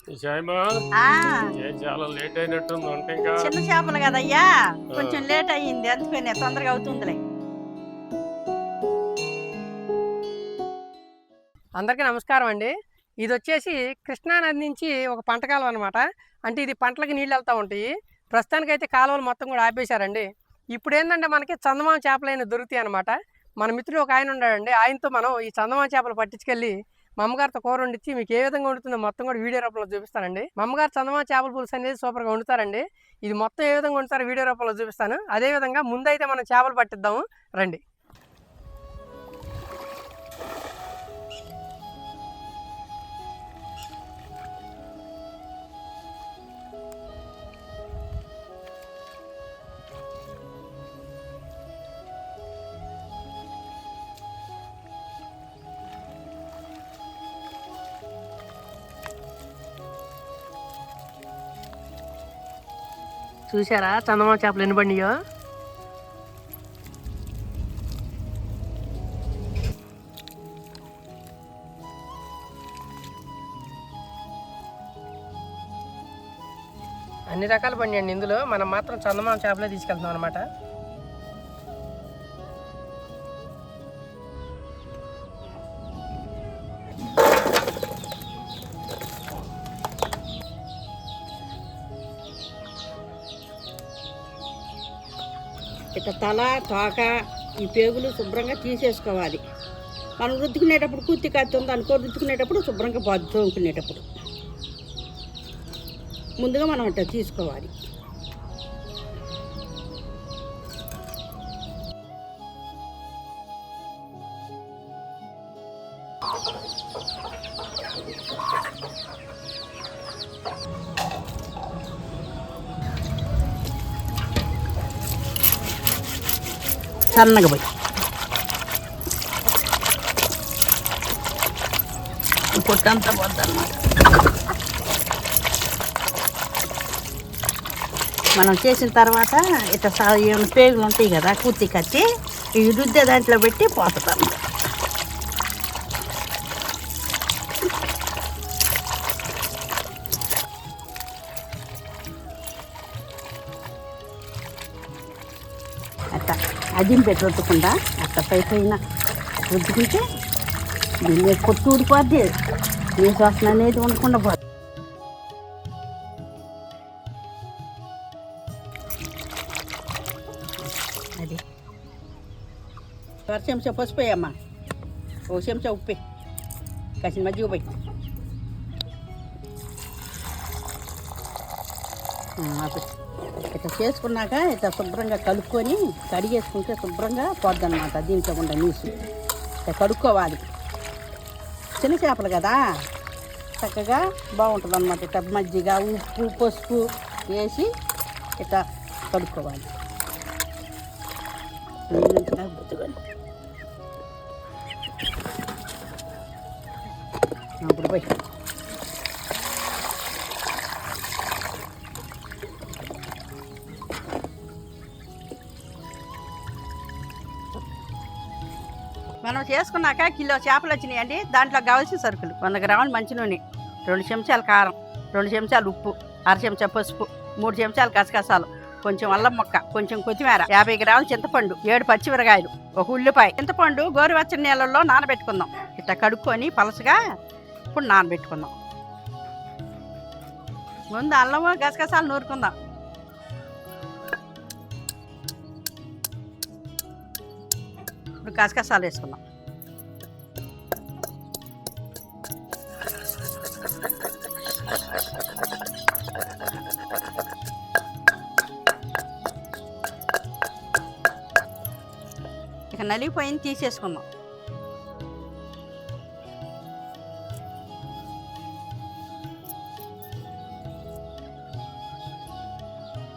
షైమా ఆ ఏం చాలా లేట్ అయినట్టుంది వంట ఇంకా. చిన్న చేపలు కదయ్యా, కొంచెం లేట్ అయ్యింది, అందుకనే తొందరగా అవుతుందిలే. అందరికీ నమస్కారం అండి. ఇది వచ్చేసి కృష్ణానది నుంచి ఒక పంట కాలువ అనమాట. అంటే ఇది పంటలకు నీళ్ళు వెళ్తూ ఉంటాయి. ప్రస్తుతానికైతే కాలువలు మొత్తం కూడా ఆపేశారండి. ఇప్పుడు ఏంటంటే మనకి చందమామ చేపలైన దొరుకుతాయి అనమాట. మన మిత్రుడు ఒక ఆయన ఉన్నాడండి, ఆయనతో మనం ఈ చందమామ చేపలు పట్టించుకెళ్ళి మా అమ్మగారితో కూర వండించి మీకు ఏ విధంగా వండుతుందో మొత్తం కూడా వీడియో రూపంలో చూపిస్తానండి. మా అమ్మగారు చందమామ చేపల పులుసు అనేది సూపర్గా వండుతారండి. ఇది మొత్తం ఏ విధంగా వండుతారో వీడియో రూపంలో చూపిస్తాను. అదేవిధంగా ముందైతే మనం చేపలు పట్టిద్దాము రండి. చూసారా చందమామ చేపలు ఎన్ని బండియో. అన్ని రకాల బండి అండి. ఇందులో మనం మాత్రం చందమామ చేపలే తీసుకెళ్తున్నాం అనమాట. ఇక తల తోక ఈ పేగులు శుభ్రంగా తీసేసుకోవాలి. మనం రుద్దుకునేటప్పుడు కూర్తి కత్తి ఉంది అనుకో, రుద్దుకునేటప్పుడు శుభ్రంగా తోముకునేటప్పుడు ముందుగా మనం అట్లా తీసుకోవాలి. సన్నగా పోయి పొట్టంతా పోద్దన్నమాట. మనం చేసిన తర్వాత ఇట్లా ఏమైనా పేగులు ఉంటాయి కదా, కూర్తి కట్టి ఈ రుద్దే దాంట్లో పెట్టి పోతుంది. అట్లా అదిం పెట్టి రుద్దకుండా అట్లా పైన రుద్దుకుంటే దీన్ని పొట్టు ఊడిపోద్ది, ఏ శ్వాసన అనేది ఉండకుండా పోద్ది. అది ఒక చెంచా పసుపు వేయమ్మా, ఒక చెంచా ఉప్పు, కాసిన మజ్జిగ పోయి ఇట్లా చేసుకున్నాక ఇట్లా శుభ్రంగా కలుపుకొని కడిగేసుకుంటే శుభ్రంగా పోద్దన్నమాట. దీంట్లో ఉండే నీసు ఇట్లా కడుక్కోవాలి. చిన్న చేపలు కదా, చక్కగా బాగుంటుంది అన్నమాట. ఇట్లా మజ్జిగ ఉప్పు పసుపు వేసి ఇట్లా కడుక్కోవాలి. అప్పుడు పోయి మనం చేసుకున్నాక కిలో చేపలు వచ్చినాయండి. దాంట్లో కావాల్సిన సరుకులు 100 గ్రాములు మంచి నూనె, 2 చెంచాల కారం, 2 చెంచాలు ఉప్పు, 1/2 చెంచా పసుపు, 3 చెంచాలు గసగసాలు, కొంచెం అల్లం మొక్క, కొంచెం కొత్తిమీర, 50 గ్రాముల చింతపండు, 7 పచ్చిమిరకాయలు, 1 ఉల్లిపాయ. చింతపండు గోరువెచ్చని నీళ్ళల్లో నానబెట్టుకుందాం. ఇట్లా కడుక్కొని పలసగా ఇప్పుడు నానబెట్టుకుందాం. ముందు అల్లము గసగసాలు నూరుకుందాం. ఇప్పుడు గసగసాలు వేసుకుందాం. ఇక నలిగిపోయింది తీసేసుకుందాం.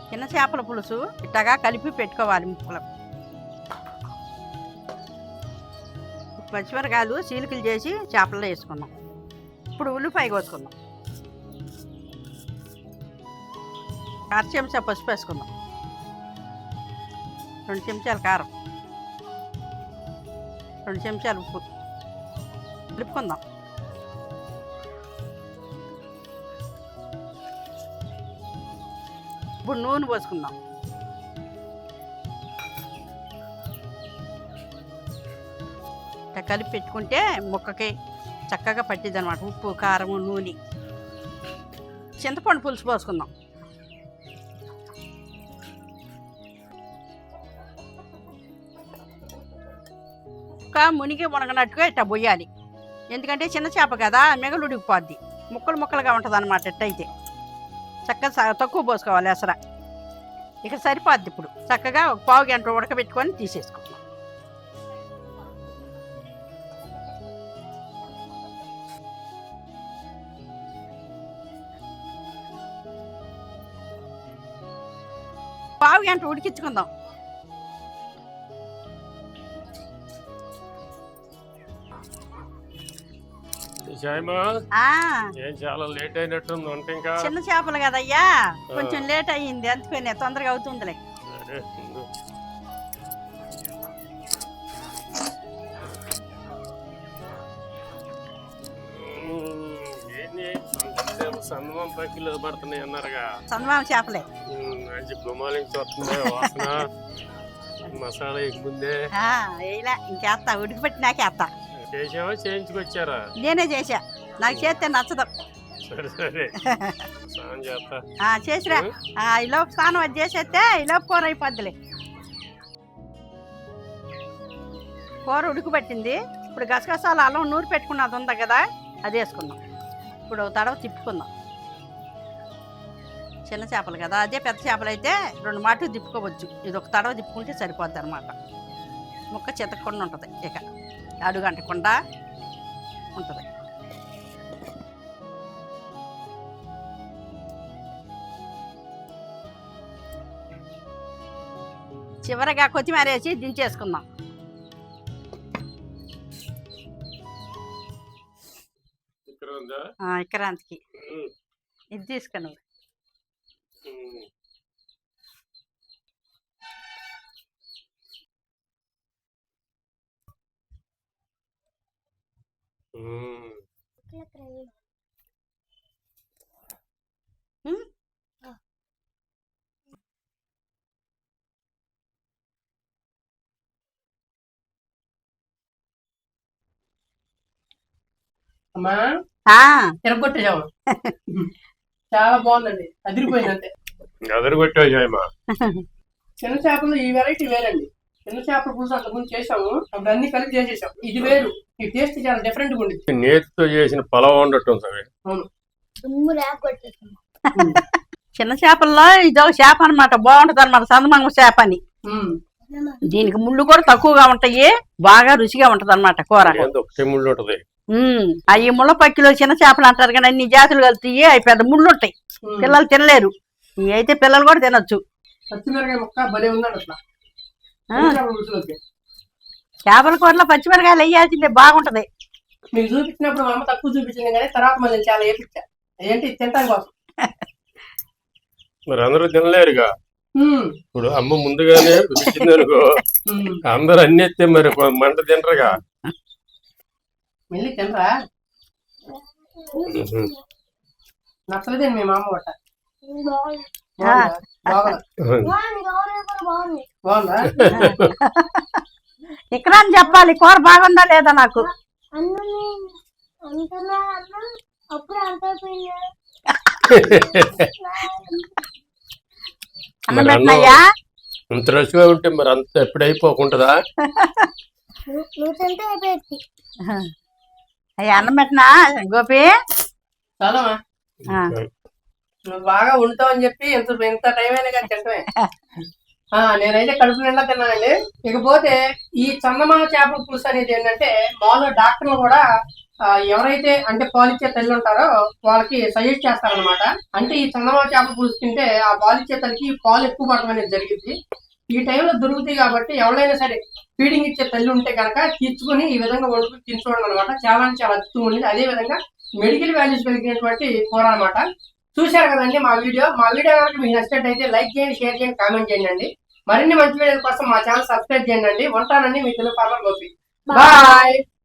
చిన్న చేపల పులుసు ఇట్టగా కలిపి పెట్టుకోవాలి. ముక్కలు పచ్చిమిరకాయలు చీలికలు చేసి చేపల్లో వేసుకున్నాం. ఇప్పుడు ఉల్లిపాయ కోసుకుందాం. 1/2 చెంచా పసుపు వేసుకుందాం. 2 చెంచాలు కారం, 2 చెంచాలు ఉప్పు కలుపుకుందాం. ఇప్పుడు నూనె పోసుకుందాం. ఇట్లా కలిపి పెట్టుకుంటే ముక్కకి చక్కగా పట్టిద్ది అనమాట. ఉప్పు, కారం, నూనె. చింతపండు పులుసు పోసుకుందాం. మునిగి మునగనట్టుగా ఇట్లా పోయాలి. ఎందుకంటే చిన్న చేప కదా, మిగలు ఉడికిపోద్ది. ముక్కలు ముక్కలుగా ఉంటుంది అనమాట. ఎట్టయితే చక్కగా తక్కువ పోసుకోవాలి అసలు. ఇక సరిపోద్ది. ఇప్పుడు చక్కగా ఒక పావు గంట ఉడకబెట్టుకొని తీసేసుకుంటాం. పావు గంట ఉడికించుకుందాం. ఏం చాలా లేట్ అయినట్టుంది వంట. ఇంకా చిన్న చేపలు కదయ్యా, కొంచెం లేట్ అయ్యింది. అందుకనే తొందరగా అవుతుందిలే. సందమామ పక్కిలో పడుతున్నాయి అన్నారుగా. సందమామ చేపలే. మంచి గుమ్మాలించి వస్తుంది వాసన. మసాలా ముందే ఇలా ఇంకేస్తా, ఉడికిపెట్టినాకేస్తా. చేసావా చేయించుకొచ్చారా? నేనే చేసా. నాకు చేస్తే నచ్చదు. సరే సరే స్నానం చేస్తా. చేసిరా. ఈలోపు స్నానం అది చేసేస్తే ఈలోపు కూర అయిపోద్దిలే. కూర ఉడికిపెట్టింది. ఇప్పుడు గసగసాలు అల్లం నూరు పెట్టుకున్నది ఉంది కదా, అది వేసుకుందాం. ఇప్పుడు ఒక తడవ తిప్పుకుందాం. చిన్న చేపలు కదా, అదే పెద్ద చేపలు అయితే 2 మాటలు తిప్పుకోవచ్చు. ఇది ఒక తడవ తిప్పుకుంటే సరిపోద్ది అనమాట. ముక్క చితకకుండా ఉంటుంది. ఇక అడుగంటకుండా ఉంటుంది. చివరగా కొత్తిమీర వేసి దించేసుకుందాం. ఇక్కరాంతికి ఇది తీసుకుని అమ్మా తిరగొట్టేసాము. చాలా బాగుందండి, అదిరిపోయిందంటే. అదిరిగొట్టేసాయమ్మా. చిన్న చేపలు ఈ వెరైటీ వేరండి. చిన్న చేపల పులుసు అంతకుముందు చేసాము, అప్పుడు అన్ని కలిపి చేసేసాం. ఇది వేరు, ఈ టేస్ట్ చాలా డిఫరెంట్ గా ఉంది. నేతితో చేసిన పలావ్ వండటం సరే. అవును. చిన్న చేపల్లో ఇదొక చేప అనమాట. బాగుంటది అనమాట, సందమంగ చేప అని. దీనికి ముళ్ళు కూడా తక్కువగా ఉంటాయి, బాగా రుచిగా ఉంటది అనమాట కూర. ముళ్ళు ఉంటది. అవి ముళ్ళ పక్కిలో చిన్న చేపలు అంటారు కానీ అన్ని జాతులు కలుతాయి. అవి పెద్ద ముళ్ళు ఉంటాయి, పిల్లలు తినలేరు. ఇవి అయితే పిల్లలు కూడా తినొచ్చు. చేపల కూరలో పచ్చిమిరకాయలు వేయాల్సిందే, బాగుంటది. మీకు చూపించినప్పుడు మా అమ్మ తక్కువ చూపించింది కానీ తర్వాత మళ్ళీ చాలా వేపించా. ఏంటి తింటాం కోసం. మరి అందరూ తినలేరుగా. ఇప్పుడు అమ్మ ముందుగానే చూపించింది అనుకో, అందరు అన్ని ఎత్తే మరి మంట తినరుగా. మళ్ళీ తినరా? నచ్చలేదండి మీ మామ కొట్ట. ఇక్కడ అని చెప్పాలి, కూర బాగుందా లేదా నాకు. అంత రష్గా ఉంటే మరి అంత ఎప్పుడైపోకుంటుందా? అయ్యా అన్నం పెట్టినా గోపి. చాలా నువ్వు బాగా ఉంటావు అని చెప్పి ఎంత టైం అయినా కానీ తింటమే. నేనైతే కడుపు నిండా తిన్నానండి. ఇకపోతే ఈ చందమామ చేపల పులుసు అనేది ఏంటంటే, మామూలుగా డాక్టర్లు కూడా ఎవరైతే అంటే పాలిచ్చే తల్లి ఉంటారో వాళ్ళకి సజెస్ట్ చేస్తారనమాట. అంటే ఈ చందమామ చేపల పులుసు తింటే ఆ పాలిచ్చే తల్లికి పాలు ఎక్కువ పడడం అనేది జరిగింది. ఈ టైంలో దొరుకుతాయి కాబట్టి ఎవరైనా సరే ఫీడింగ్ ఇచ్చే తల్లి ఉంటే కనుక తీర్చుకుని ఈ విధంగా వండుకుని తినచూడండి అనమాట. చాలా చాలా అద్భుతంగా ఉంది. అదే విధంగా మెడికల్ వాల్యూస్ కలిగినటువంటి కూర అనమాట. చూశారు కదండి మా వీడియో కనుక మీకు నచ్చినట్టయితే లైక్ చేయండి, షేర్ చేయండి, కామెంట్ చేయండి. మరిన్ని మంచి వీడియోల కోసం మా ఛానల్ సబ్స్క్రైబ్ చేయండి. ఉంటానండి మీ తెలుగు ఫార్మర్ గోపి. బాయ్.